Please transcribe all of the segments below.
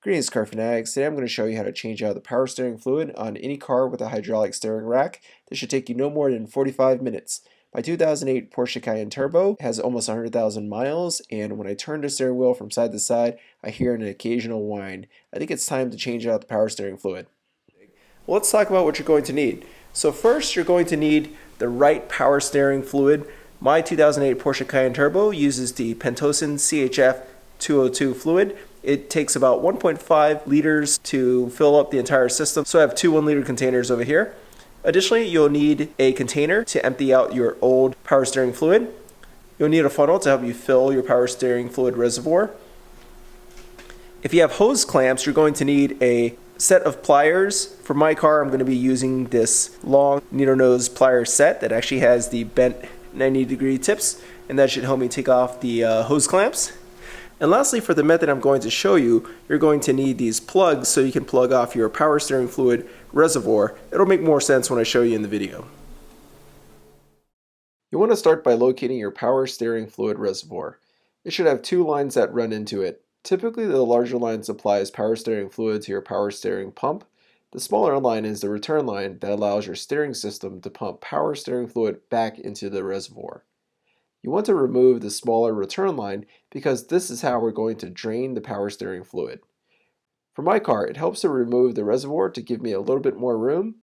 Greetings car fanatics. Today I'm going to show you how to change out the power steering fluid on any car with a hydraulic steering rack. This should take you no more than 45 minutes. My 2008 Porsche Cayenne Turbo has almost 100,000 miles, and when I turn the steering wheel from side to side, I hear an occasional whine. I think it's time to change out the power steering fluid. Well, let's talk about what you're going to need. So first, you're going to need the right power steering fluid. My 2008 Porsche Cayenne Turbo uses the Pentosan CHF 202 fluid. It takes about 1.5 liters to fill up the entire system. So I have two 1 liter containers over here. Additionally, you'll need a container to empty out your old power steering fluid. You'll need a funnel to help you fill your power steering fluid reservoir. If you have hose clamps, you're going to need a set of pliers. For my car, I'm going to be using this long needle nose plier set that actually has the bent 90-degree tips, and that should help me take off the hose clamps. And lastly, for the method I'm going to show you, you're going to need these plugs so you can plug off your power steering fluid reservoir. It'll make more sense when I show you in the video. You want to start by locating your power steering fluid reservoir. It should have two lines that run into it. Typically, the larger line supplies power steering fluid to your power steering pump. The smaller line is the return line that allows your steering system to pump power steering fluid back into the reservoir. You want to remove the smaller return line because this is how we're going to drain the power steering fluid. For my car, it helps to remove the reservoir to give me a little bit more room.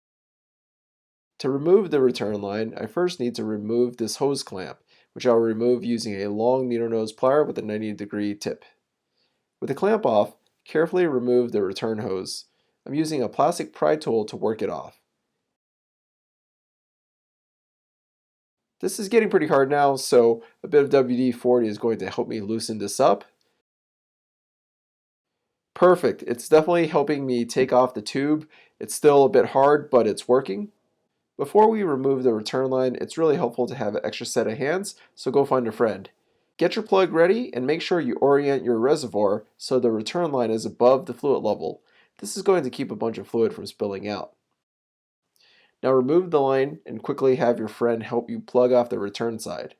To remove the return line, I first need to remove this hose clamp, which I'll remove using a long needle nose plier with a 90-degree tip. With the clamp off, carefully remove the return hose. I'm using a plastic pry tool to work it off. This is getting pretty hard now, so a bit of WD-40 is going to help me loosen this up. Perfect. It's definitely helping me take off the tube. It's still a bit hard, but it's working. Before we remove the return line, it's really helpful to have an extra set of hands, so go find a friend. Get your plug ready and make sure you orient your reservoir so the return line is above the fluid level. This is going to keep a bunch of fluid from spilling out. Now remove the line and quickly have your friend help you plug off the return side.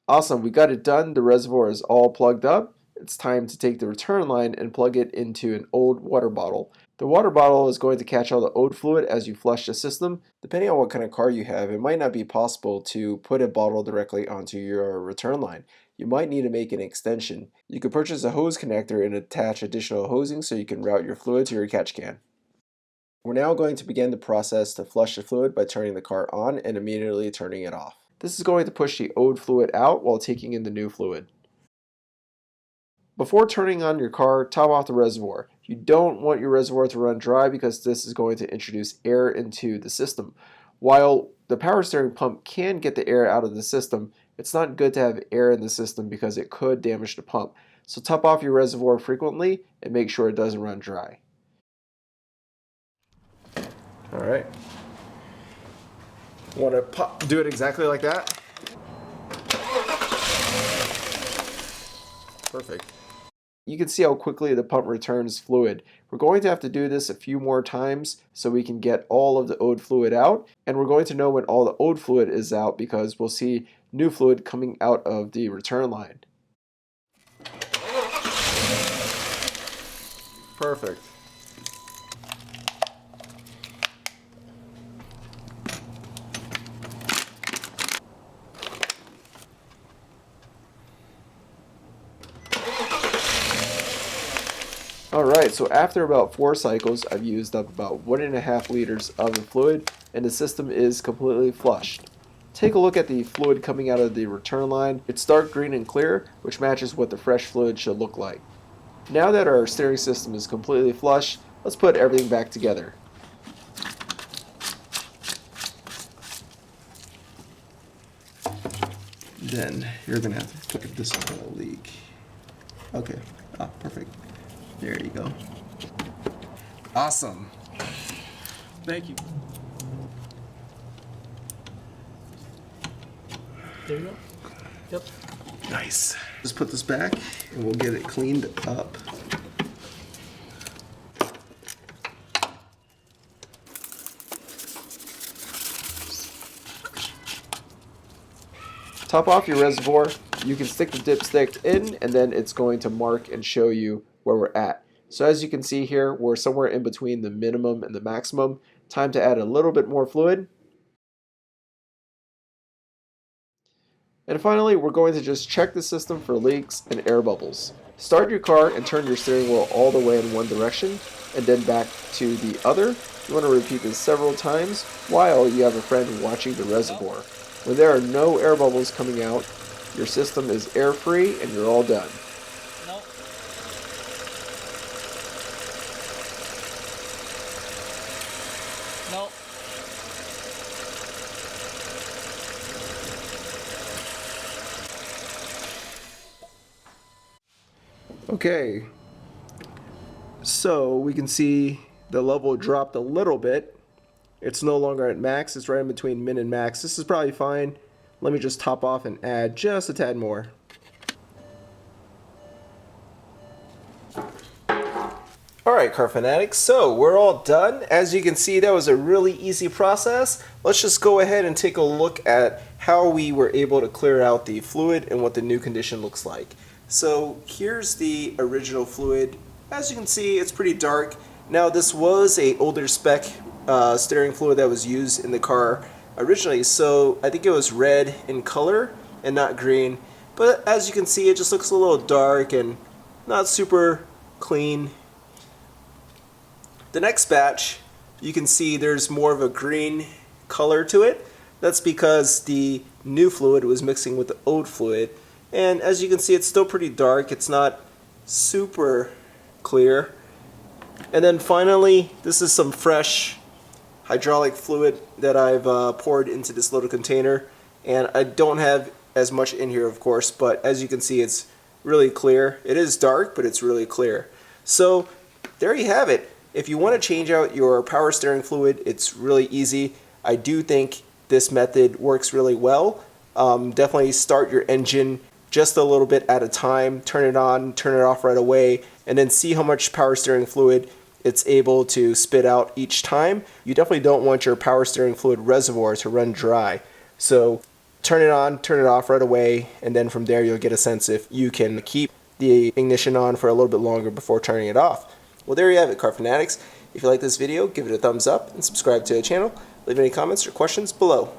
Awesome, we got it done. The reservoir is all plugged up. It's time to take the return line and plug it into an old water bottle. The water bottle is going to catch all the old fluid as you flush the system. Depending on what kind of car you have, it might not be possible to put a bottle directly onto your return line. You might need to make an extension. You could purchase a hose connector and attach additional hosing so you can route your fluid to your catch can. We're now going to begin the process to flush the fluid by turning the car on and immediately turning it off. This is going to push the old fluid out while taking in the new fluid. Before turning on your car, top off the reservoir. You don't want your reservoir to run dry because this is going to introduce air into the system. While the power steering pump can get the air out of the system, it's not good to have air in the system because it could damage the pump. So top off your reservoir frequently and make sure it doesn't run dry. All right. Want to do it exactly like that? Perfect. You can see how quickly the pump returns fluid. We're going to have to do this a few more times so we can get all of the old fluid out, and we're going to know when all the old fluid is out because we'll see new fluid coming out of the return line. Perfect. Alright, so after about 4 cycles, I've used up about 1.5 liters of the fluid, and the system is completely flushed. Take a look at the fluid coming out of the return line. It's dark green and clear, which matches what the fresh fluid should look like. Now that our steering system is completely flush, let's put everything back together. Then you're going to have to put this on a leak. Okay, perfect. There you go. Awesome. Thank you. There you go. Yep. Nice. Just put this back and we'll get it cleaned up. Top off your reservoir. You can stick the dipstick in and then it's going to mark and show you where we're at. So as you can see here, we're somewhere in between the minimum and the maximum. Time to add a little bit more fluid. And finally, we're going to just check the system for leaks and air bubbles. Start your car and turn your steering wheel all the way in one direction and then back to the other. You want to repeat this several times while you have a friend watching the reservoir. When there are no air bubbles coming out, your system is air free and you're all done. No. No. Okay, so we can see the level dropped a little bit. It's no longer at max, it's right in between min and max. This is probably fine. Let me just top off and add just a tad more. Alright, car fanatics, so we're all done. As you can see, that was a really easy process. Let's just go ahead and take a look at how we were able to clear out the fluid and what the new condition looks like. So here's the original fluid. As you can see, it's pretty dark. Now this was a older spec steering fluid that was used in the car originally, so I think it was red in color and not green. But as you can see, it just looks a little dark and not super clean. The next batch, you can see there's more of a green color to it. That's because the new fluid was mixing with the old fluid. And as you can see, it's still pretty dark. It's not super clear. And then finally, this is some fresh hydraulic fluid that I've poured into this little container. And I don't have as much in here, of course, but as you can see, it's really clear. It is dark, but it's really clear. So there you have it. If you want to change out your power steering fluid, it's really easy. I do think this method works really well. Definitely start your engine just a little bit at a time, turn it on, turn it off right away, and then see how much power steering fluid it's able to spit out each time. You definitely don't want your power steering fluid reservoir to run dry. So turn it on, turn it off right away, and then from there you'll get a sense if you can keep the ignition on for a little bit longer before turning it off. Well, there you have it, car fanatics. If you like this video, give it a thumbs up and subscribe to the channel. Leave any comments or questions below.